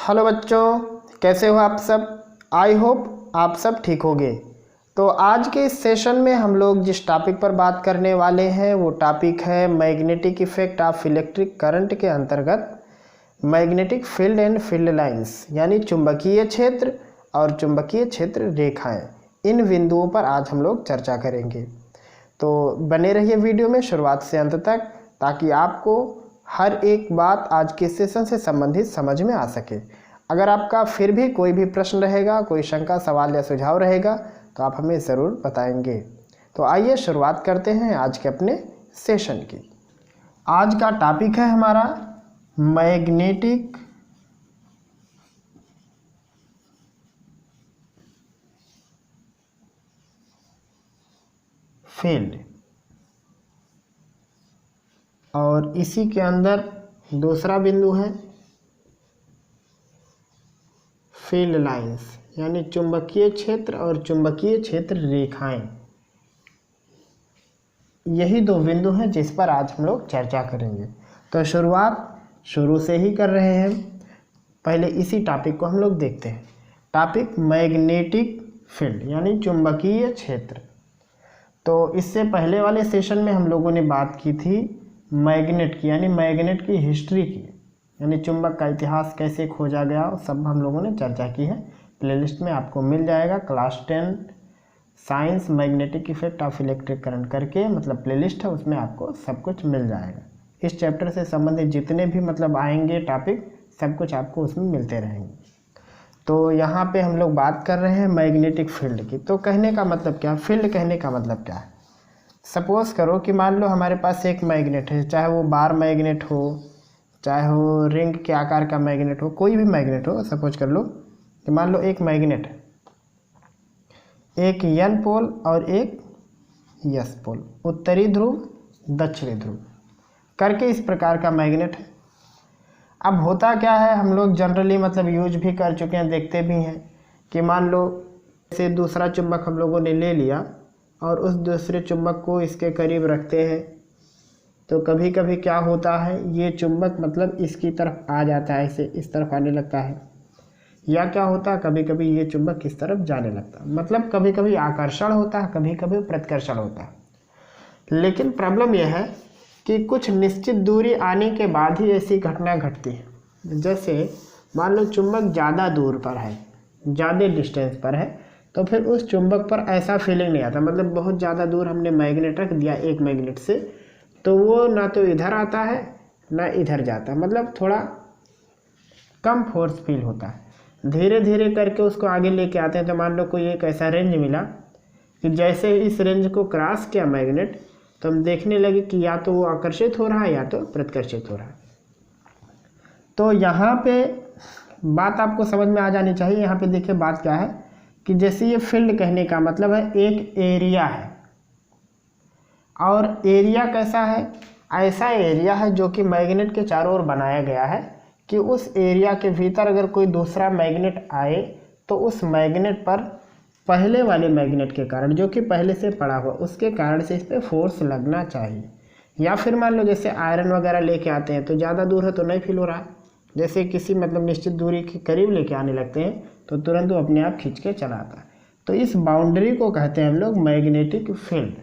Hello बच्चों, कैसे हो आप सब। आई होप आप सब ठीक होंगे। तो आज के इस सेशन में हम लोग जिस टॉपिक पर बात करने वाले हैं वो टॉपिक है magnetic effect of electric current के अंतर्गत magnetic field and field lines, यानी चुंबकीय क्षेत्र और चुंबकीय क्षेत्र रेखाएं। इन बिंदुओं पर आज हम लोग चर्चा करेंगे। तो बने रहिए वीडियो में शुरुआत से अंत तक, ताकि आपको हर एक बात आज के सेशन से संबंधित समझ में आ सके। अगर आपका फिर भी कोई भी प्रश्न रहेगा, कोई शंका, सवाल या सुझाव रहेगा तो आप हमें ज़रूर बताएंगे। तो आइए शुरुआत करते हैं आज के अपने सेशन की। आज का टॉपिक है हमारा मैग्नेटिक फील्ड, और इसी के अंदर दूसरा बिंदु है फील्ड लाइंस, यानी चुंबकीय क्षेत्र और चुंबकीय क्षेत्र रेखाएं। यही दो बिंदु हैं जिस पर आज हम लोग चर्चा करेंगे। तो शुरुआत शुरू से ही कर रहे हैं। पहले इसी टॉपिक को हम लोग देखते हैं। टॉपिक मैग्नेटिक फील्ड यानी चुंबकीय क्षेत्र। तो इससे पहले वाले सेशन में हम लोगों ने बात की थी मैग्नेट की, यानी मैग्नेट की हिस्ट्री की, यानी चुंबक का इतिहास कैसे खोजा गया, सब हम लोगों ने चर्चा की है। प्लेलिस्ट में आपको मिल जाएगा, class 10 science magnetic effect of electric current करके मतलब प्लेलिस्ट है, उसमें आपको सब कुछ मिल जाएगा। इस चैप्टर से संबंधित जितने भी आएंगे टॉपिक, सब कुछ आपको उसमें मिलते रहेंगे। तो यहाँ पे हम लोग बात कर रहे हैं मैग्नेटिक फील्ड की। तो कहने का मतलब क्या, फील्ड कहने का मतलब क्या है। सपोज करो कि मान लो हमारे पास एक मैग्नेट है, चाहे वो बार मैग्नेट हो, चाहे वो रिंग के आकार का मैग्नेट हो, कोई भी मैग्नेट हो। सपोज कर लो कि मान लो एक मैग्नेट है, एक एन पोल और एक एस पोल, उत्तरी ध्रुव दक्षिणी ध्रुव करके इस प्रकार का मैग्नेट है। अब होता क्या है, हम लोग जनरली यूज भी कर चुके हैं, देखते भी हैं कि मान लो से दूसरा चुंबक हम लोगों ने ले लिया और उस दूसरे चुंबक को इसके करीब रखते हैं, तो कभी कभी क्या होता है, ये चुंबक इसकी तरफ आ जाता है, इसे इस तरफ आने लगता है, या क्या होता है कभी कभी ये चुंबक इस तरफ जाने लगता है। कभी कभी आकर्षण होता है, कभी कभी प्रतिकर्षण होता है। लेकिन प्रॉब्लम यह है कि कुछ निश्चित दूरी आने के बाद ही ऐसी घटना घटती है। जैसे मान लो चुंबक ज़्यादा दूर पर है, ज़्यादा डिस्टेंस पर है, तो फिर उस चुंबक पर ऐसा फीलिंग नहीं आता। बहुत ज़्यादा दूर हमने मैग्नेट रख दिया एक मैग्नेट से, तो वो ना तो इधर आता है ना इधर जाता है, थोड़ा कम फोर्स फील होता है। धीरे धीरे करके उसको आगे लेके आते हैं। तो मान लो कोई एक ऐसा रेंज मिला कि जैसे इस रेंज को क्रॉस किया मैग्नेट, तो हम देखने लगे कि या तो वो आकर्षित हो रहा है या तो प्रतिकर्षित हो रहा है। तो यहाँ पे बात आपको समझ में आ जानी चाहिए। यहाँ पे देखिए बात क्या है कि जैसे ये फील्ड कहने का मतलब है एक एरिया है, और एरिया कैसा है, ऐसा एरिया है जो कि मैग्नेट के चारों ओर बनाया गया है कि उस एरिया के भीतर अगर कोई दूसरा मैग्नेट आए तो उस मैग्नेट पर पहले वाले मैग्नेट के कारण, जो कि पहले से पड़ा हुआ, उसके कारण से इस पर फोर्स लगना चाहिए। या फिर मान लो जैसे आयरन वगैरह लेके आते हैं, तो ज़्यादा दूर है तो नहीं फील हो रहा है, जैसे किसी निश्चित दूरी के करीब लेके आने लगते हैं तो तुरंत वो अपने आप खींच के चला आता है। तो इस बाउंड्री को कहते हैं हम लोग मैग्नेटिक फील्ड,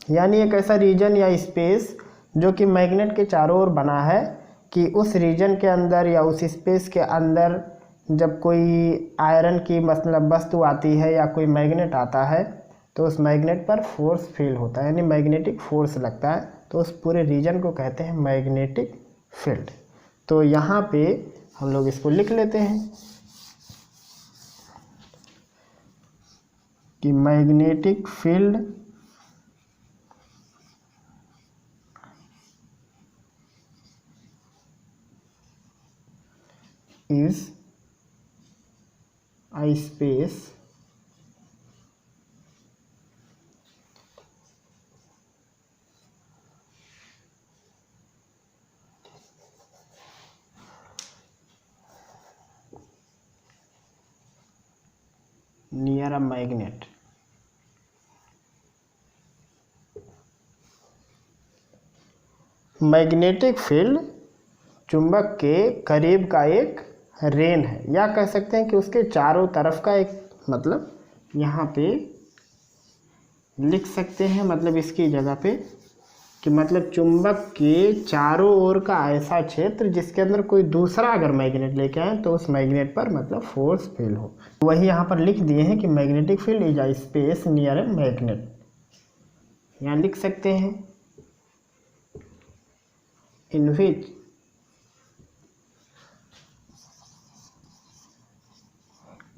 यानी एक ऐसा रीजन या स्पेस जो कि मैग्नेट के चारों ओर बना है कि उस रीजन के अंदर या उस स्पेस के अंदर जब कोई आयरन की वस्तु आती है या कोई मैग्नेट आता है तो उस मैग्नेट पर फोर्स फील होता है, यानी मैग्नेटिक फोर्स लगता है। तो उस पूरे रीजन को कहते हैं मैग्नेटिक फील्ड। तो यहाँ पे हम लोग इसको लिख लेते हैं कि magnetic field is a space near a magnet magnetic field चुंबक के करीब का एक रेन है, या कह सकते हैं कि उसके चारों तरफ का एक मतलब यहाँ पे लिख सकते हैं, मतलब इसकी जगह पे कि मतलब चुंबक के चारों ओर का ऐसा क्षेत्र जिसके अंदर कोई दूसरा अगर मैग्नेट लेके आए तो उस मैग्नेट पर मतलब फोर्स फील हो। वही यहाँ पर लिख दिए हैं कि magnetic field is a space near a magnet, यहाँ लिख सकते हैं in which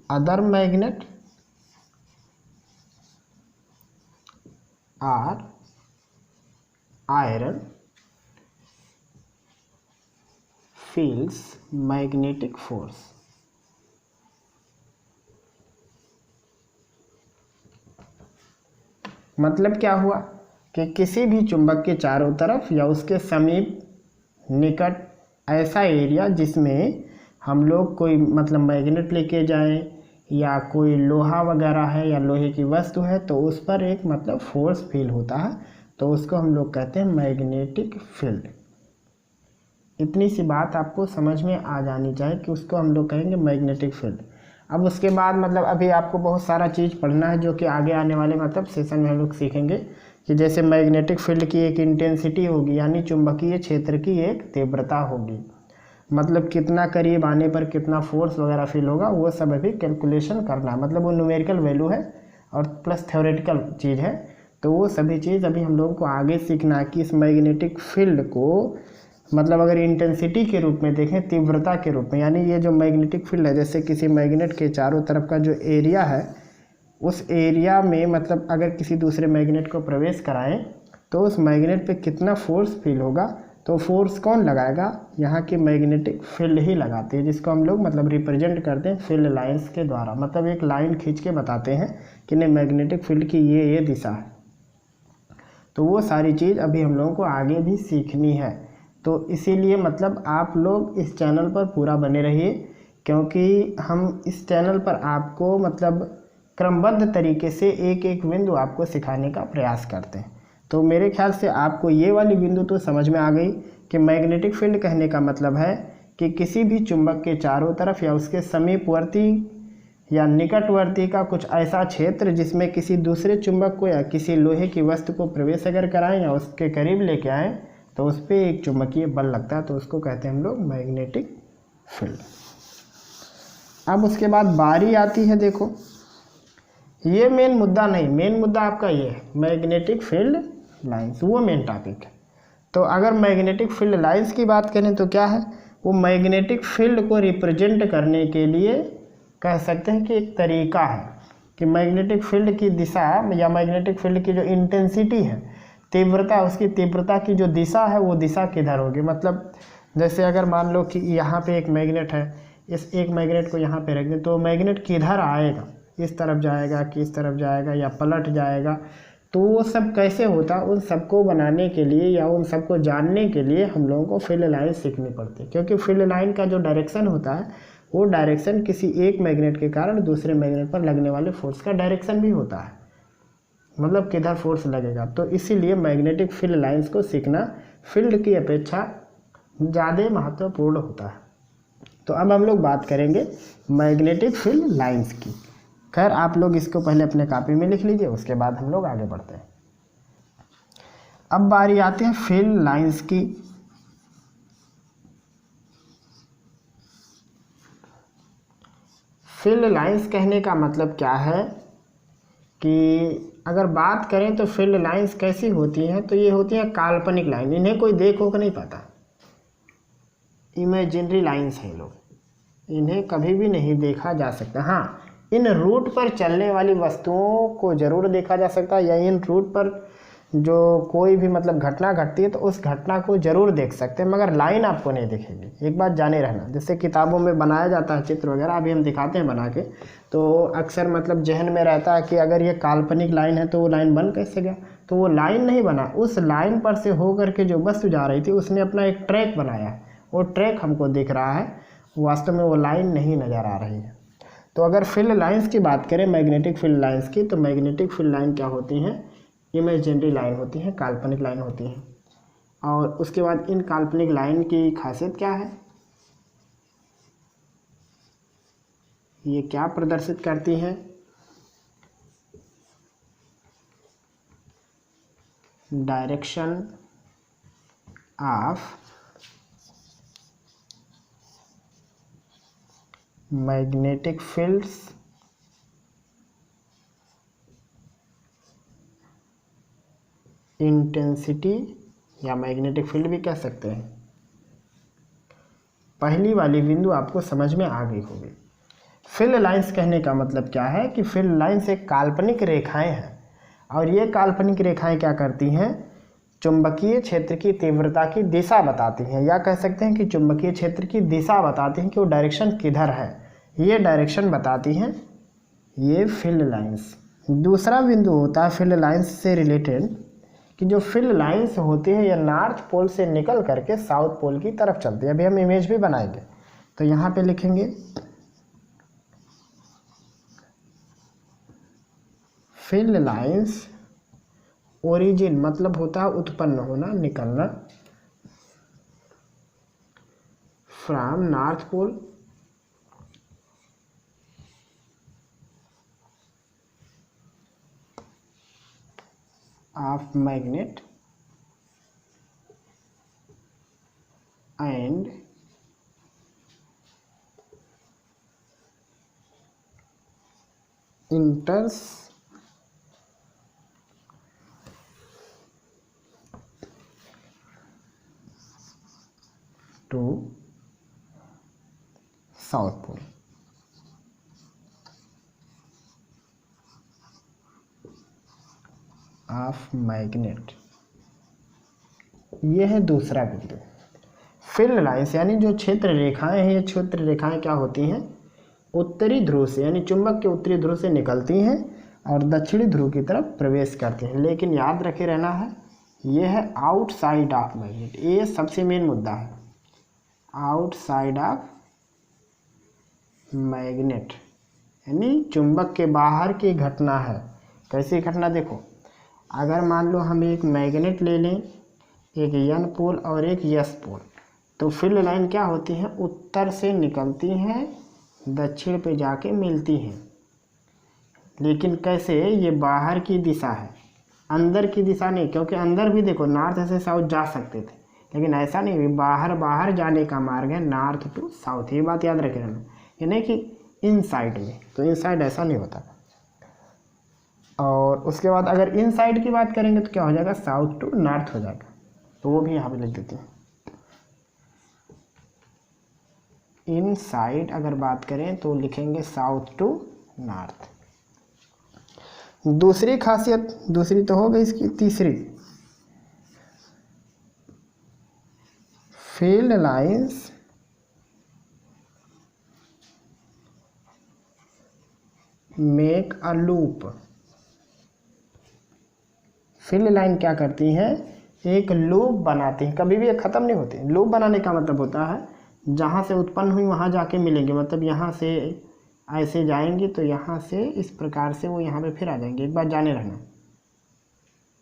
other magnet or iron feels magnetic force। मतलब क्या हुआ कि किसी भी चुंबक के चारों तरफ या उसके समीप निकट ऐसा एरिया जिसमें हम लोग कोई मतलब मैग्नेट लेके जाएं या कोई लोहा वगैरह है या लोहे की वस्तु है तो उस पर एक मतलब फोर्स फील होता है, तो उसको हम लोग कहते हैं मैग्नेटिक फील्ड। इतनी सी बात आपको समझ में आ जानी चाहिए कि उसको हम लोग कहेंगे मैग्नेटिक फील्ड। अब उसके बाद मतलब अभी आपको बहुत सारा चीज़ पढ़ना है जो कि आगे आने वाले मतलब सेशन में हम लोग सीखेंगे कि जैसे मैग्नेटिक फील्ड की एक इंटेंसिटी होगी, यानी चुंबकीय क्षेत्र की एक तीव्रता होगी, मतलब कितना करीब आने पर कितना फोर्स वगैरह फील होगा, वो सब अभी कैलकुलेशन करना है। मतलब वो न्यूमेरिकल वैल्यू है और प्लस थ्योरेटिकल चीज़ है, तो वो सभी चीज़ अभी हम लोगों को आगे सीखना है कि इस मैग्नेटिक फील्ड को मतलब अगर इंटेंसिटी के रूप में देखें, तीव्रता के रूप में, यानी ये जो मैग्नेटिक फील्ड है जैसे किसी मैग्नेट के चारों तरफ का जो एरिया है उस एरिया में मतलब अगर किसी दूसरे मैग्नेट को प्रवेश कराएं तो उस मैग्नेट पे कितना फोर्स फील होगा, तो फोर्स कौन लगाएगा, यहाँ की मैग्नेटिक फील्ड ही लगाती है, जिसको हम लोग मतलब रिप्रेजेंट करते हैं फील्ड लाइंस के द्वारा। मतलब एक लाइन खींच के बताते हैं कि नहीं मैग्नेटिक फील्ड की ये दिशा है। तो वो सारी चीज़ अभी हम लोगों को आगे भी सीखनी है, तो इसीलिए मतलब आप लोग इस चैनल पर पूरा बने रहिए, क्योंकि हम इस चैनल पर आपको मतलब क्रमबद्ध तरीके से एक एक बिंदु आपको सिखाने का प्रयास करते हैं। तो मेरे ख्याल से आपको ये वाली बिंदु तो समझ में आ गई कि मैग्नेटिक फील्ड कहने का मतलब है कि किसी भी चुंबक के चारों तरफ या उसके समीपवर्ती या निकटवर्ती का कुछ ऐसा क्षेत्र जिसमें किसी दूसरे चुंबक को या किसी लोहे की वस्तु को प्रवेश अगर कराएं या उसके करीब लेके आएँ तो उस पर एक चुंबकीय बल लगता है, तो उसको कहते हैं हम लोग मैग्नेटिक फील्ड। अब उसके बाद बारी आती है, देखो ये मेन मुद्दा नहीं, मेन मुद्दा आपका ये है मैग्नेटिक फील्ड लाइंस, वो मेन टॉपिक है। तो अगर मैग्नेटिक फील्ड लाइंस की बात करें तो क्या है, वो मैग्नेटिक फील्ड को रिप्रेजेंट करने के लिए कह सकते हैं कि एक तरीका है कि मैग्नेटिक फील्ड की दिशा या मैग्नेटिक फील्ड की जो इंटेंसिटी है, तीव्रता, उसकी तीव्रता की जो दिशा है वो दिशा किधर होगी। मतलब जैसे अगर मान लो कि यहाँ पे एक मैग्नेट है, इस एक मैग्नेट को यहाँ पे रख दें तो मैग्नेट किधर आएगा, इस तरफ जाएगा कि इस तरफ जाएगा या पलट जाएगा, तो वो सब कैसे होता, उन सबको बनाने के लिए या उन सबको जानने के लिए हम लोगों को फील्ड लाइन सीखनी पड़ती है, क्योंकि फील्ड लाइन का जो डायरेक्शन होता है वो डायरेक्शन किसी एक मैग्नेट के कारण दूसरे मैग्नेट पर लगने वाले फोर्स का डायरेक्शन भी होता है, मतलब किधर फोर्स लगेगा। तो इसीलिए मैग्नेटिक फील्ड लाइंस को सीखना फील्ड की अपेक्षा ज़्यादा महत्वपूर्ण होता है। तो अब हम लोग बात करेंगे मैग्नेटिक फील्ड लाइंस की। खैर आप लोग इसको पहले अपने कॉपी में लिख लीजिए, उसके बाद हम लोग आगे बढ़ते हैं। अब बारी आती है फील्ड लाइंस की। फील्ड लाइंस कहने का मतलब क्या है कि अगर बात करें तो फील्ड लाइंस कैसी होती हैं, तो ये होती हैं काल्पनिक लाइन, इन्हें कोई देखो कि नहीं पता, इमेजिनरी लाइंस हैं लोग, इन्हें कभी भी नहीं देखा जा सकता। हाँ, इन रूट पर चलने वाली वस्तुओं को ज़रूर देखा जा सकता है, या इन रूट पर जो कोई भी मतलब घटना घटती है तो उस घटना को ज़रूर देख सकते हैं, मगर लाइन आपको नहीं दिखेगी। एक बात जाने रहना, जैसे किताबों में बनाया जाता है चित्र वगैरह, अभी हम दिखाते हैं बना के, तो अक्सर मतलब जहन में रहता है कि अगर ये काल्पनिक लाइन है तो वो लाइन बन कैसे गया, तो वो लाइन नहीं बना, उस लाइन पर से हो करके जो वस्तु जा रही थी उसने अपना एक ट्रैक बनाया है, वो ट्रैक हमको दिख रहा है, वास्तव में वो लाइन नहीं नज़र आ रही है। तो अगर फील्ड लाइंस की बात करें मैग्नेटिक फील्ड लाइंस की, तो मैग्नेटिक फील्ड लाइन क्या होती हैं, इमेजिनरी लाइन होती हैं, काल्पनिक लाइन होती हैं। और उसके बाद इन काल्पनिक लाइन की खासियत क्या है, ये क्या प्रदर्शित करती हैं? Direction of magnetic fields intensity, या मैग्नेटिक फील्ड भी कह सकते हैं। पहली वाली बिंदु आपको समझ में आ गई होगी। फील्ड लाइंस कहने का मतलब क्या है कि फील्ड लाइंस एक काल्पनिक रेखाएं हैं, और ये काल्पनिक रेखाएं क्या करती हैं? चुंबकीय क्षेत्र की तीव्रता की दिशा बताती हैं, या कह सकते हैं कि चुंबकीय क्षेत्र की दिशा बताती हैं कि वो डायरेक्शन किधर है, ये डायरेक्शन बताती हैं ये फील्ड लाइंस। दूसरा बिंदु होता है फील्ड लाइंस से रिलेटेड कि जो फील्ड लाइंस होती है ये नॉर्थ पोल से निकल करके साउथ पोल की तरफ चलती है। अभी हम इमेज भी बनाएंगे, तो यहाँ पे लिखेंगे फील्ड लाइंस ओरिजिन, मतलब होता है उत्पन्न होना, निकलना, from north pole of magnet and enters to south pole. Of magnet, ये है दूसरा बिंदु। फील्ड लाइंस यानी जो क्षेत्र रेखाएं हैं, ये क्षेत्र रेखाएं क्या होती हैं? उत्तरी ध्रुव से, यानी चुंबक के उत्तरी ध्रुव से निकलती हैं और दक्षिणी ध्रुव की तरफ प्रवेश करती हैं। लेकिन याद रखे रहना है, ये है आउटसाइड ऑफ मैग्नेट, ये सबसे मेन मुद्दा है, आउटसाइड ऑफ मैग्नेट, यानी चुंबक के बाहर की घटना है। कैसी घटना? देखो, अगर मान लो हम एक मैग्नेट ले लें, एक एन पोल और एक एस पोल, तो फील्ड लाइन क्या होती हैं? उत्तर से निकलती हैं, दक्षिण पे जाके मिलती हैं। लेकिन कैसे? ये बाहर की दिशा है, अंदर की दिशा नहीं, क्योंकि अंदर भी देखो नॉर्थ से साउथ जा सकते थे, लेकिन ऐसा नहीं, बाहर जाने का मार्ग है नॉर्थ टू साउथ। ये बात याद रखे रहना, ये नहीं कि इन साइड में, तो इन साइड ऐसा नहीं होता। और उसके बाद अगर इन साइड की बात करेंगे तो क्या हो जाएगा? साउथ टू नॉर्थ हो जाएगा, तो वो भी यहाँ पे लिख देते हैं। इन साइड अगर बात करें तो लिखेंगे साउथ टू नॉर्थ। दूसरी खासियत, दूसरी तो हो गई, इसकी तीसरी, field lines make a loop. Field line क्या करती हैं? एक लूप बनाती हैं, कभी भी ये ख़त्म नहीं होती। लूप बनाने का मतलब होता है जहाँ से उत्पन्न हुई वहाँ जाके मिलेंगे, मतलब यहाँ से ऐसे जाएंगे तो यहाँ से इस प्रकार से वो यहाँ पे फिर आ जाएंगे। एक बार जाने रहना,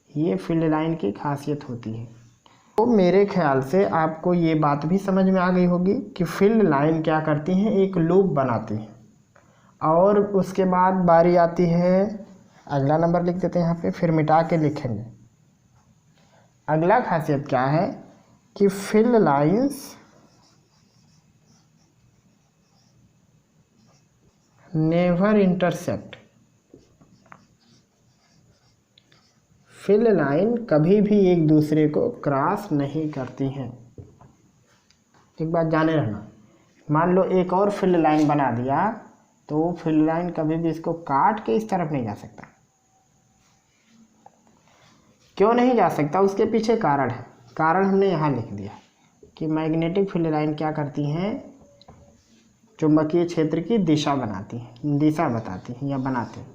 ये फील्ड लाइन की खासियत होती है। तो मेरे ख्याल से आपको ये बात भी समझ में आ गई होगी कि फील्ड लाइन क्या करती हैं? एक लूप बनाती हैं। और उसके बाद बारी आती है, अगला नंबर लिख देते हैं यहाँ पे, फिर मिटा के लिखेंगे। अगला खासियत क्या है कि field lines never intersect. Field line कभी भी एक दूसरे को क्रॉस नहीं करती हैं। एक बात जाने रहना, मान लो एक और फील्ड लाइन बना दिया तो वो फील्ड लाइन कभी भी इसको काट के इस तरफ नहीं जा सकता। क्यों नहीं जा सकता? उसके पीछे कारण है। कारण हमने यहाँ लिख दिया कि मैग्नेटिक फील्ड लाइन क्या करती हैं? चुंबकीय क्षेत्र की दिशा बनाती हैं, दिशा बताती हैं या बनाते हैं।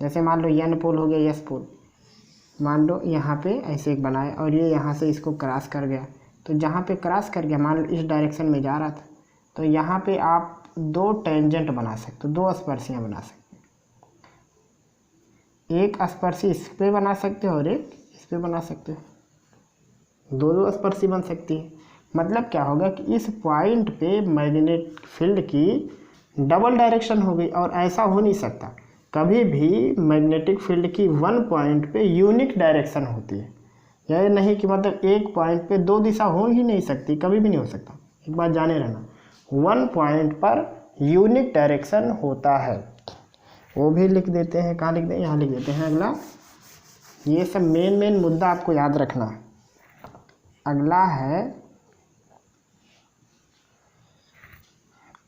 जैसे मान लो एन पोल हो गया, एस पोल, मान लो यहाँ पे ऐसे एक बनाए और ये यहाँ से इसको क्रॉस कर गया, तो जहाँ पे क्रॉस कर गया, मान लो इस डायरेक्शन में जा रहा था, तो यहाँ पे आप दो टेंजेंट बना सकते हो, दो स्पर्शियाँ बना सकते हो। एक स्पर्शी इस पे बना सकते हो और एक इस पे बना सकते हो, दो स्पर्शी बन सकती है। मतलब क्या होगा कि इस पॉइंट पे मैग्नेट फील्ड की डबल डायरेक्शन हो गई, और ऐसा हो नहीं सकता। कभी भी मैग्नेटिक फील्ड की वन पॉइंट पे यूनिक डायरेक्शन होती है, यह नहीं कि मतलब एक पॉइंट पे दो दिशा हो ही नहीं सकती, कभी भी नहीं हो सकता। एक बात जाने रहना, वन पॉइंट पर यूनिक डायरेक्शन होता है। वो भी लिख देते हैं, कहाँ लिख दें, यहाँ लिख देते हैं। अगला, ये सब मेन मुद्दा आपको याद रखना। अगला है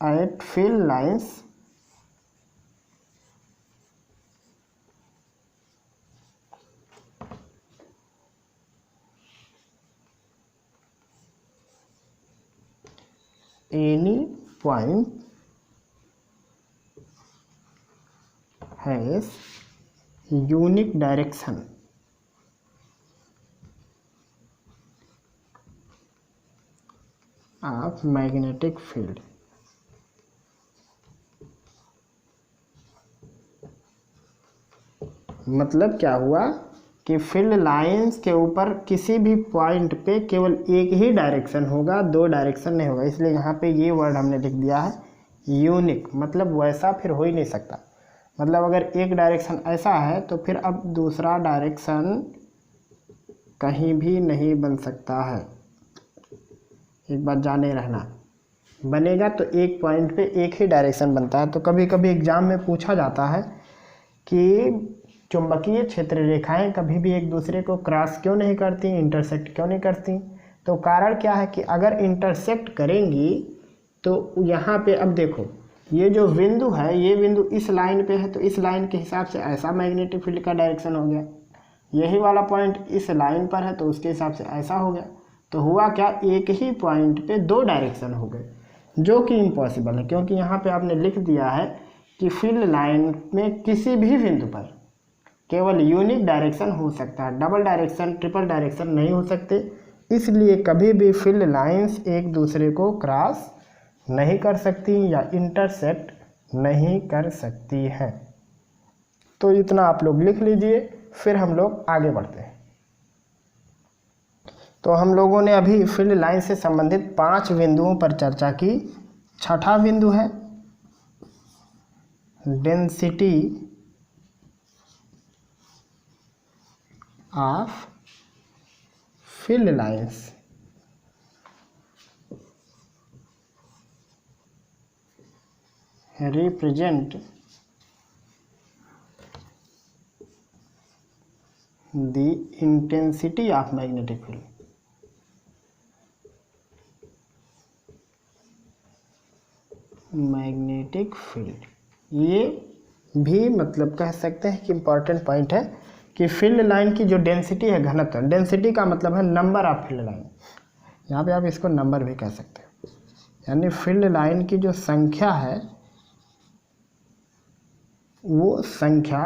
eight field lines any point has unique direction of magnetic field। मतलब क्या हुआ कि फील्ड लाइंस के ऊपर किसी भी पॉइंट पे केवल एक ही डायरेक्शन होगा, दो डायरेक्शन नहीं होगा। इसलिए यहाँ पे ये वर्ड हमने लिख दिया है यूनिक, मतलब वैसा फिर हो ही नहीं सकता। मतलब अगर एक डायरेक्शन ऐसा है तो फिर अब दूसरा डायरेक्शन कहीं भी नहीं बन सकता है। एक बात जाने रहना, बनेगा तो एक पॉइंट पे एक ही डायरेक्शन बनता है। तो कभी कभी एग्जाम में पूछा जाता है कि चुंबकीय क्षेत्र रेखाएं कभी भी एक दूसरे को क्रॉस क्यों नहीं करती, इंटरसेक्ट क्यों नहीं करती। तो कारण क्या है कि अगर इंटरसेक्ट करेंगी तो यहाँ पे अब देखो, ये जो बिंदु है, ये बिंदु इस लाइन पे है, तो इस लाइन के हिसाब से ऐसा मैग्नेटिक फील्ड का डायरेक्शन हो गया। यही वाला पॉइंट इस लाइन पर है तो उसके हिसाब से ऐसा हो गया। तो हुआ क्या, एक ही पॉइंट पे दो डायरेक्शन हो गए, जो कि इम्पॉसिबल है, क्योंकि यहाँ पे आपने लिख दिया है कि फील्ड लाइन में किसी भी बिंदु पर केवल यूनिक डायरेक्शन हो सकता है, डबल डायरेक्शन, ट्रिपल डायरेक्शन नहीं हो सकते। इसलिए कभी भी फील्ड लाइंस एक दूसरे को क्रॉस नहीं कर सकती या इंटरसेक्ट नहीं कर सकती हैं। तो इतना आप लोग लिख लीजिए, फिर हम लोग आगे बढ़ते हैं। तो हम लोगों ने अभी फील्ड लाइन से संबंधित 5 बिंदुओं पर चर्चा की। छठा बिंदु है density of field lines. Represent the intensity of magnetic field. Magnetic field, ये भी मतलब कह सकते हैं कि इम्पॉर्टेंट पॉइंट है कि फील्ड लाइन की जो डेंसिटी है, घनत्व, डेंसिटी का मतलब है नंबर ऑफ फील्ड लाइन। यहाँ पे आप इसको नंबर भी कह सकते हैं, यानी फील्ड लाइन की जो संख्या है वो संख्या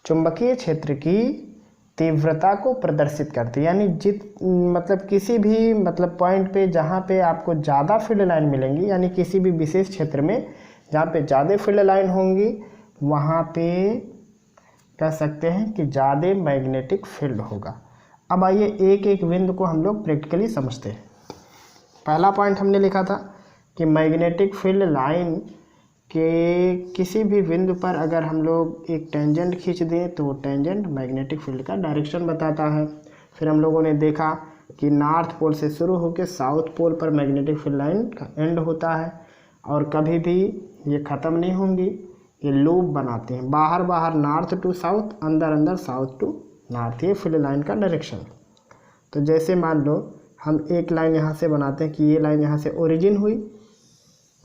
चुंबकीय क्षेत्र की तीव्रता को प्रदर्शित करती है। यानी मतलब किसी भी मतलब पॉइंट पे जहाँ पे आपको ज़्यादा फील्ड लाइन मिलेंगी, यानी किसी भी विशेष क्षेत्र में जहाँ पे ज़्यादा फील्ड लाइन होंगी, वहाँ पे कह सकते हैं कि ज़्यादा मैग्नेटिक फील्ड होगा। अब आइए एक एक बिंदु को हम लोग प्रैक्टिकली समझते हैं। पहला पॉइंट हमने लिखा था कि मैग्नेटिक फील्ड लाइन के किसी भी बिंदु पर अगर हम लोग एक टेंजेंट खींच दें तो वो टेंजेंट मैग्नेटिक फील्ड का डायरेक्शन बताता है। फिर हम लोगों ने देखा कि नॉर्थ पोल से शुरू होकर साउथ पोल पर मैग्नेटिक फील्ड लाइन का एंड होता है, और कभी भी ये ख़त्म नहीं होंगी, ये लूप बनाते हैं, बाहर बाहर नॉर्थ टू साउथ, अंदर अंदर साउथ टू नॉर्थ, ये फील्ड लाइन का डायरेक्शन। तो जैसे मान लो हम एक लाइन यहाँ से बनाते हैं कि ये लाइन यहाँ से ओरिजिन हुई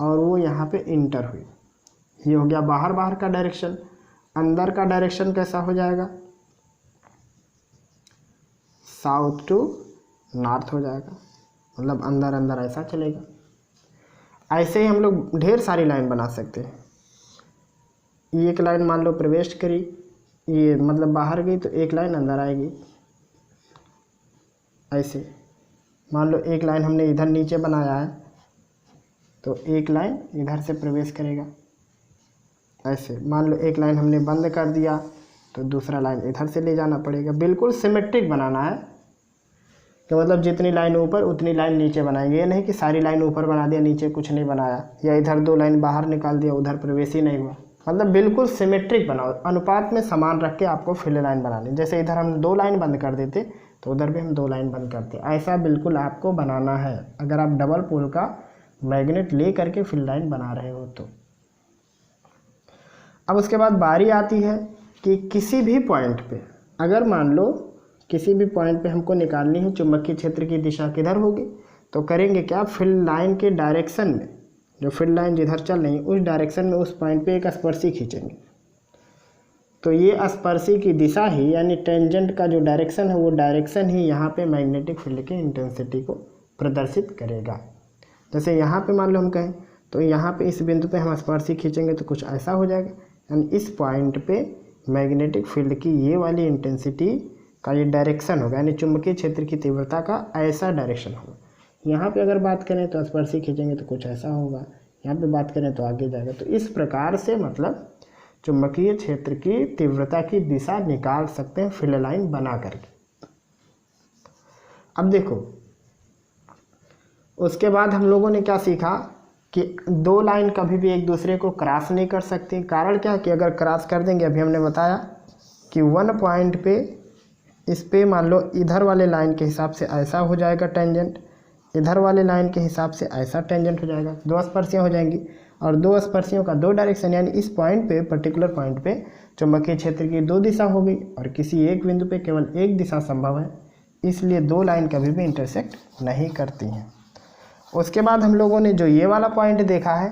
और वो यहाँ पे इंटर हुई, ये हो गया बाहर बाहर का डायरेक्शन। अंदर का डायरेक्शन कैसा हो जाएगा, साउथ टू नॉर्थ हो जाएगा, मतलब अंदर अंदर ऐसा चलेगा। ऐसे ही हम लोग ढेर सारी लाइन बना सकते हैं। एक लाइन मान लो प्रवेश करी, ये मतलब बाहर गई, तो एक लाइन अंदर आएगी। ऐसे मान लो एक लाइन हमने इधर नीचे बनाया है, तो एक लाइन इधर से प्रवेश करेगा। ऐसे मान लो एक लाइन हमने बंद कर दिया, तो दूसरा लाइन इधर से ले जाना पड़ेगा। बिल्कुल सिमेट्रिक बनाना है, कि मतलब जितनी लाइन ऊपर उतनी लाइन नीचे बनाएंगे। ये नहीं कि सारी लाइन ऊपर बना दिया नीचे कुछ नहीं बनाया, या इधर 2 लाइन बाहर निकाल दिया उधर प्रवेश ही नहीं हुआ। मतलब बिल्कुल सिमेट्रिक बनाओ, अनुपात में समान रख के आपको फिल लाइन बनानी। जैसे इधर हम 2 लाइन बंद कर देते तो उधर भी हम 2 लाइन बंद करते, ऐसा बिल्कुल आपको बनाना है अगर आप डबल पोल का मैग्नेट ले करके फिल लाइन बना रहे हो तो। अब उसके बाद बारी आती है कि किसी भी पॉइंट पे, अगर मान लो किसी भी पॉइंट पे हमको निकालनी है चुंबकीय क्षेत्र की दिशा किधर होगी, तो करेंगे क्या, फील्ड लाइन के डायरेक्शन में, जो फील्ड लाइन जिधर चल रही है उस डायरेक्शन में उस पॉइंट पे एक स्पर्शी खींचेंगे। तो ये स्पर्शी की दिशा ही यानी टेंजेंट का जो डायरेक्शन है वो डायरेक्शन ही यहाँ पे मैग्नेटिक फील्ड की इंटेंसिटी को प्रदर्शित करेगा। जैसे यहाँ पे मान लो हम कहें तो यहाँ पे इस बिंदु पे हम स्पर्शी खींचेंगे तो कुछ ऐसा हो जाएगा, यानी इस पॉइंट पे मैग्नेटिक फील्ड की ये वाली इंटेंसिटी का ये डायरेक्शन होगा, यानी चुंबकीय क्षेत्र की तीव्रता का ऐसा डायरेक्शन होगा। यहाँ पे अगर बात करें तो स्पर्शी खींचेंगे तो कुछ ऐसा होगा, यहाँ पे बात करें तो आगे जाएगा। तो इस प्रकार से मतलब चुंबकीय क्षेत्र की तीव्रता की दिशा निकाल सकते हैं फील्ड लाइन बना करके। अब देखो उसके बाद हम लोगों ने क्या सीखा कि 2 लाइन कभी भी एक दूसरे को क्रॉस नहीं कर सकती। कारण क्या कि अगर क्रॉस कर देंगे, अभी हमने बताया कि 1 पॉइंट पे इस पे मान लो इधर वाले लाइन के हिसाब से ऐसा हो जाएगा टेंजेंट, इधर वाले लाइन के हिसाब से ऐसा टेंजेंट हो जाएगा, 2 स्पर्शियाँ हो जाएंगी और 2 स्पर्शियों का 2 डायरेक्शन, यानी इस पॉइंट पे पर्टिकुलर पॉइंट पे चुंबकीय क्षेत्र की 2 दिशा हो गई और किसी एक बिंदु पे केवल एक दिशा संभव है, इसलिए 2 लाइन कभी भी इंटरसेक्ट नहीं करती हैं। उसके बाद हम लोगों ने जो ये वाला पॉइंट देखा है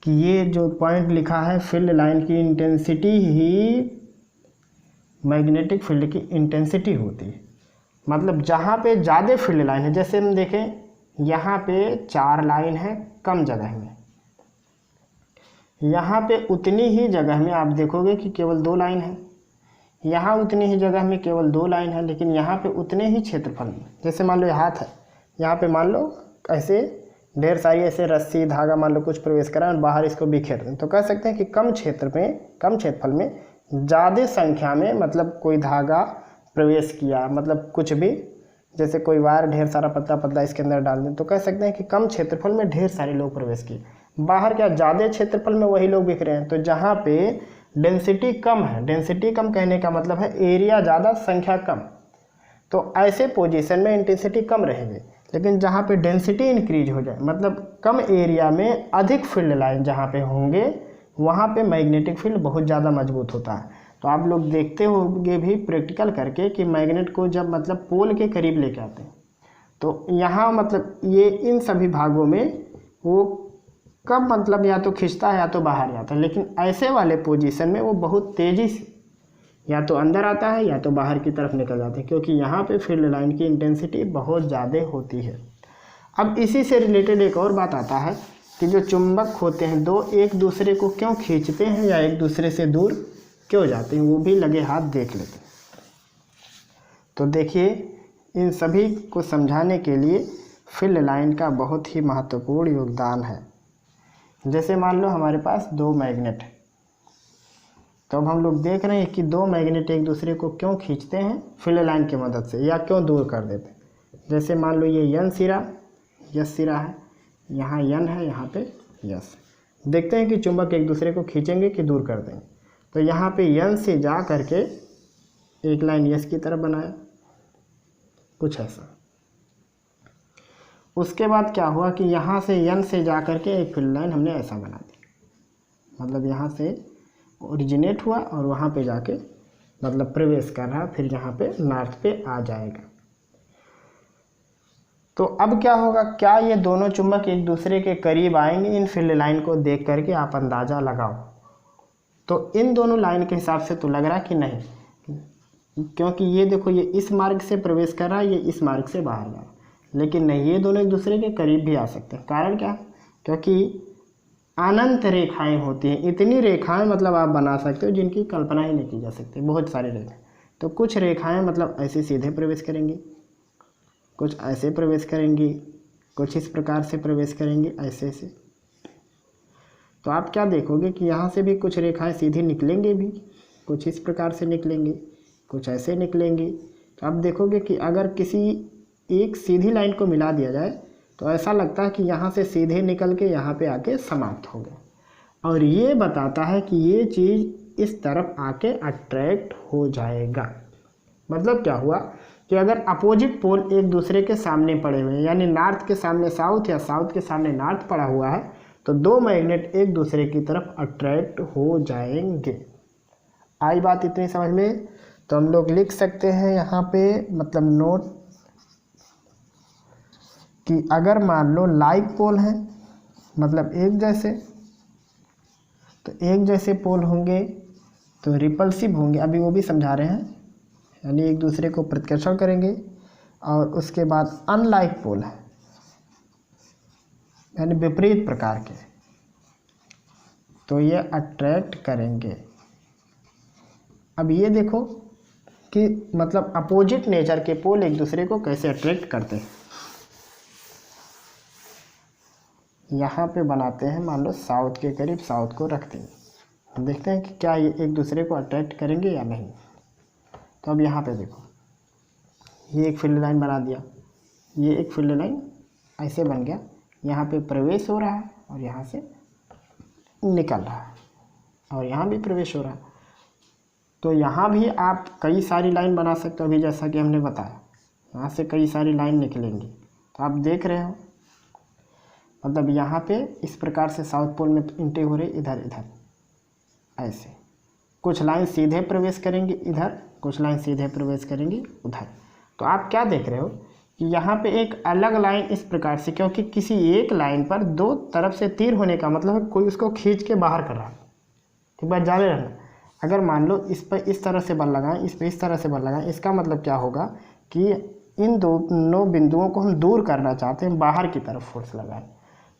कि ये जो पॉइंट लिखा है फील्ड लाइन की इंटेंसिटी ही मैग्नेटिक फील्ड की इंटेंसिटी होती है। मतलब जहाँ पे ज़्यादा फील्ड लाइन है, जैसे हम देखें यहाँ पे 4 लाइन है कम जगह में, यहाँ पे उतनी ही जगह में आप देखोगे कि केवल 2 लाइन है, यहाँ उतनी ही जगह में केवल 2 लाइन है, लेकिन यहाँ पे उतने ही क्षेत्रफल में, जैसे मान लो ये हाथ है, यहाँ पे मान लो ऐसे ढेर सारी ऐसे रस्सी धागा मान लो कुछ प्रवेश करा और बाहर इसको बिखेर दें, तो कह सकते हैं कि कम क्षेत्रफल में ज़्यादा संख्या में मतलब कोई धागा प्रवेश किया, मतलब कुछ भी जैसे कोई वायर ढेर सारा पतला पतला इसके अंदर डाल दें, तो कह सकते हैं कि कम क्षेत्रफल में ढेर सारे लोग प्रवेश किए। बाहर क्या ज़्यादा क्षेत्रफल में वही लोग बिखरे हैं। तो जहाँ पे डेंसिटी कम है, डेंसिटी कम कहने का मतलब है एरिया ज़्यादा संख्या कम, तो ऐसे पोजीशन में इंटेंसिटी कम रहेगी। लेकिन जहाँ पे डेंसिटी इंक्रीज हो जाए, मतलब कम एरिया में अधिक फील्ड लाइन जहाँ पे होंगे वहाँ पे मैग्नेटिक फील्ड बहुत ज़्यादा मजबूत होता है। तो आप लोग देखते होंगे भी प्रैक्टिकल करके कि मैग्नेट को जब मतलब पोल के करीब लेके आते हैं तो यहाँ मतलब ये इन सभी भागों में वो कब मतलब या तो खींचता है या तो बाहर जाता है, लेकिन ऐसे वाले पोजीशन में वो बहुत तेज़ी से या तो अंदर आता है या तो बाहर की तरफ निकल जाते हैं, क्योंकि यहाँ पे फील्ड लाइन की इंटेंसिटी बहुत ज़्यादा होती है। अब इसी से रिलेटेड एक और बात आता है कि जो चुंबक होते हैं 2 एक दूसरे को क्यों खींचते हैं या एक दूसरे से दूर क्यों जाते हैं, वो भी लगे हाथ देख लेते हैं। तो देखिए इन सभी को समझाने के लिए फील्ड लाइन का बहुत ही महत्वपूर्ण योगदान है। जैसे मान लो हमारे पास 2 मैग्नेट है, तो अब हम लोग देख रहे हैं कि 2 मैग्नेट एक दूसरे को क्यों खींचते हैं फील्ड लाइन की मदद से या क्यों दूर कर देते हैं। जैसे मान लो ये N सिरा S सिरा है, यहाँ N है यहाँ पे S। देखते हैं कि चुंबक एक दूसरे को खींचेंगे कि दूर कर देंगे। तो यहाँ पे N से जा करके एक लाइन S की तरफ बनाया, कुछ ऐसा। उसके बाद क्या हुआ कि यहाँ से N से जा करके एक फील्ड लाइन हमने ऐसा बना दी, मतलब यहाँ से ओरिजिनेट हुआ और वहाँ पे जाके मतलब प्रवेश कर रहा, फिर यहाँ पे नॉर्थ पे आ जाएगा। तो अब क्या होगा, क्या ये दोनों चुंबक एक दूसरे के करीब आएंगे? इन फील्ड लाइन को देख करके आप अंदाज़ा लगाओ। तो इन दोनों लाइन के हिसाब से तो लग रहा कि नहीं, क्योंकि ये देखो ये इस मार्ग से प्रवेश कर रहा है, ये इस मार्ग से बाहर जा रहा है, लेकिन नहीं, ये दोनों एक दूसरे के करीब भी आ सकते हैं। कारण क्या? क्योंकि अनंत रेखाएं होती हैं। इतनी रेखाएं मतलब आप बना सकते हो जिनकी कल्पना ही नहीं की जा सकती, बहुत सारी रेखाएं। तो कुछ रेखाएं मतलब ऐसे सीधे प्रवेश करेंगी, कुछ ऐसे प्रवेश करेंगी, कुछ इस प्रकार से प्रवेश करेंगी, ऐसे से। तो आप क्या देखोगे कि यहाँ से भी कुछ रेखाएं सीधी निकलेंगी भी, कुछ इस प्रकार से निकलेंगी, कुछ ऐसे निकलेंगी। तो आप देखोगे कि अगर किसी एक सीधी लाइन को मिला दिया जाए तो ऐसा लगता है कि यहाँ से सीधे निकल के यहाँ पे आके समाप्त हो गया, और ये बताता है कि ये चीज़ इस तरफ आके अट्रैक्ट हो जाएगा। मतलब क्या हुआ कि अगर अपोजिट पोल एक दूसरे के सामने पड़े हुए हैं, यानी नॉर्थ के सामने साउथ या साउथ के सामने नॉर्थ पड़ा हुआ है, तो दो मैग्नेट एक दूसरे की तरफ अट्रैक्ट हो जाएंगे। आई बात इतनी समझ में? तो हम लोग लिख सकते हैं यहाँ पे, मतलब नोट, कि अगर मान लो लाइक पोल है, मतलब एक जैसे, तो एक जैसे पोल होंगे तो रिपल्सिव होंगे, अभी वो भी समझा रहे हैं, यानी एक दूसरे को प्रतिकर्षण करेंगे। और उसके बाद अनलाइक पोल है, यानी विपरीत प्रकार के, तो ये अट्रैक्ट करेंगे। अब ये देखो कि मतलब अपोजिट नेचर के पोल एक दूसरे को कैसे अट्रैक्ट करते हैं। यहाँ पे बनाते हैं, मान लो साउथ के करीब साउथ को रखते हैं, देखते हैं कि क्या ये एक दूसरे को अट्रैक्ट करेंगे या नहीं। तो अब यहाँ पे देखो, ये एक फील्ड लाइन बना दिया, ये एक फील्ड लाइन ऐसे बन गया, यहाँ पे प्रवेश हो रहा है और यहाँ से निकल रहा है, और यहाँ भी प्रवेश हो रहा है। तो यहाँ भी आप कई सारी लाइन बना सकते हो, अभी जैसा कि हमने बताया, यहाँ से कई सारी लाइन निकलेंगी। तो आप देख रहे हो, मतलब यहाँ पे इस प्रकार से साउथ पोल में इंटे हो रहे, इधर इधर ऐसे कुछ लाइन सीधे प्रवेश करेंगी इधर, कुछ लाइन सीधे प्रवेश करेंगी उधर। तो आप क्या देख रहे हो कि यहाँ पे एक अलग लाइन इस प्रकार से, क्योंकि किसी एक लाइन पर दो तरफ से तीर होने का मतलब है कोई उसको खींच के बाहर कर रहा है। ठीक बात जाने रहना। अगर मान लो इस पर इस तरह से बल लगाएं, इस पर इस तरह से बल लगाएं, इसका मतलब क्या होगा कि इन दोनों बिंदुओं को हम दूर करना चाहते हैं, बाहर की तरफ फोर्स लगाएं।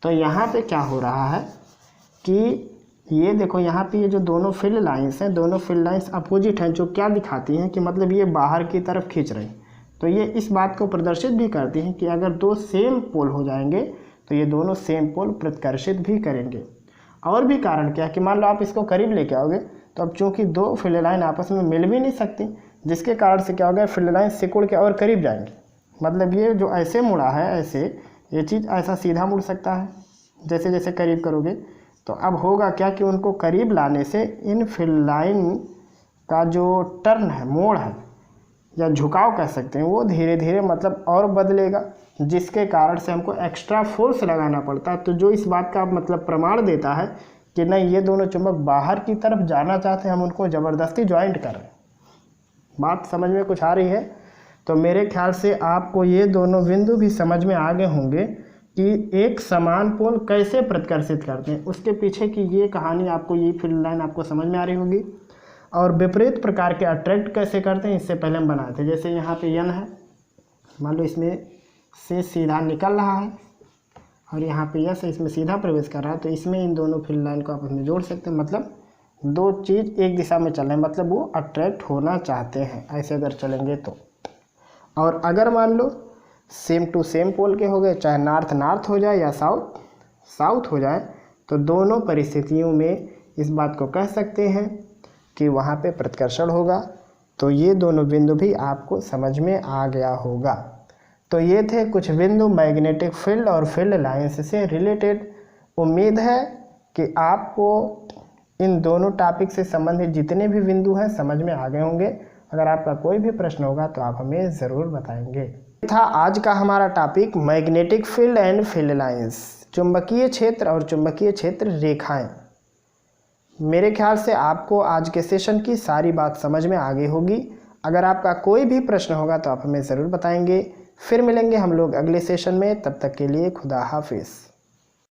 तो यहाँ पे क्या हो रहा है कि ये देखो, यहाँ पे ये जो दोनों फील्ड लाइंस हैं, दोनों फील्ड लाइंस अपोजिट हैं, जो क्या दिखाती हैं कि मतलब ये बाहर की तरफ खींच रही। तो ये इस बात को प्रदर्शित भी करती हैं कि अगर दो सेम पोल हो जाएंगे तो ये दोनों सेम पोल प्रतिकर्षित भी करेंगे। और भी कारण क्या है कि मान लो आप इसको करीब लेके आओगे, तो अब चूँकि दो फील्ड लाइन आपस में मिल भी नहीं सकती, जिसके कारण से क्या होगा, फील्ड लाइन सिकुड़ के और करीब जाएंगे। मतलब ये जो ऐसे मुड़ा है, ऐसे ये चीज़ ऐसा सीधा मुड़ सकता है, जैसे जैसे करीब करोगे। तो अब होगा क्या कि उनको करीब लाने से इन फील्ड लाइन का जो टर्न है, मोड़ है या झुकाव कह सकते हैं, वो धीरे धीरे मतलब और बदलेगा, जिसके कारण से हमको एक्स्ट्रा फोर्स लगाना पड़ता है। तो जो इस बात का मतलब प्रमाण देता है कि नहीं, ये दोनों चुंबक बाहर की तरफ जाना चाहते हैं, हम उनको ज़बरदस्ती ज्वाइंट कर रहे हैं। बात समझ में कुछ आ रही है? तो मेरे ख्याल से आपको ये दोनों बिंदु भी समझ में आ गए होंगे कि एक समान पोल कैसे प्रतिकर्षित करते हैं। उसके पीछे की ये कहानी आपको, ये फील्ड लाइन आपको समझ में आ रही होगी। और विपरीत प्रकार के अट्रैक्ट कैसे करते हैं, इससे पहले हम बनाए थे। जैसे यहाँ पे यन है, मान लो इसमें से सीधा निकल रहा है और यहाँ पे यस है, इसमें सीधा प्रवेश कर रहा है, तो इसमें इन दोनों फील्ड लाइन को आपस में जोड़ सकते हैं। मतलब दो चीज़ एक दिशा में चल रहे हैं, मतलब वो अट्रैक्ट होना चाहते हैं, ऐसे अगर चलेंगे तो। और अगर मान लो सेम टू सेम पोल के हो गए, चाहे नॉर्थ नॉर्थ हो जाए या साउथ साउथ हो जाए, तो दोनों परिस्थितियों में इस बात को कह सकते हैं कि वहाँ पे प्रतिकर्षण होगा। तो ये दोनों बिंदु भी आपको समझ में आ गया होगा। तो ये थे कुछ बिंदु मैग्नेटिक फील्ड और फील्ड लाइंस से रिलेटेड। उम्मीद है कि आपको इन दोनों टॉपिक से संबंधित जितने भी बिंदु हैं समझ में आ गए होंगे। अगर आपका कोई भी प्रश्न होगा तो आप हमें ज़रूर बताएंगे। था आज का हमारा topic magnetic field and field lines, चुंबकीय क्षेत्र और चुंबकीय क्षेत्र रेखाएं। मेरे ख्याल से आपको आज के सेशन की सारी बात समझ में आ गई होगी। अगर आपका कोई भी प्रश्न होगा तो आप हमें ज़रूर बताएंगे। फिर मिलेंगे हम लोग अगले सेशन में, तब तक के लिए खुदा हाफिज़।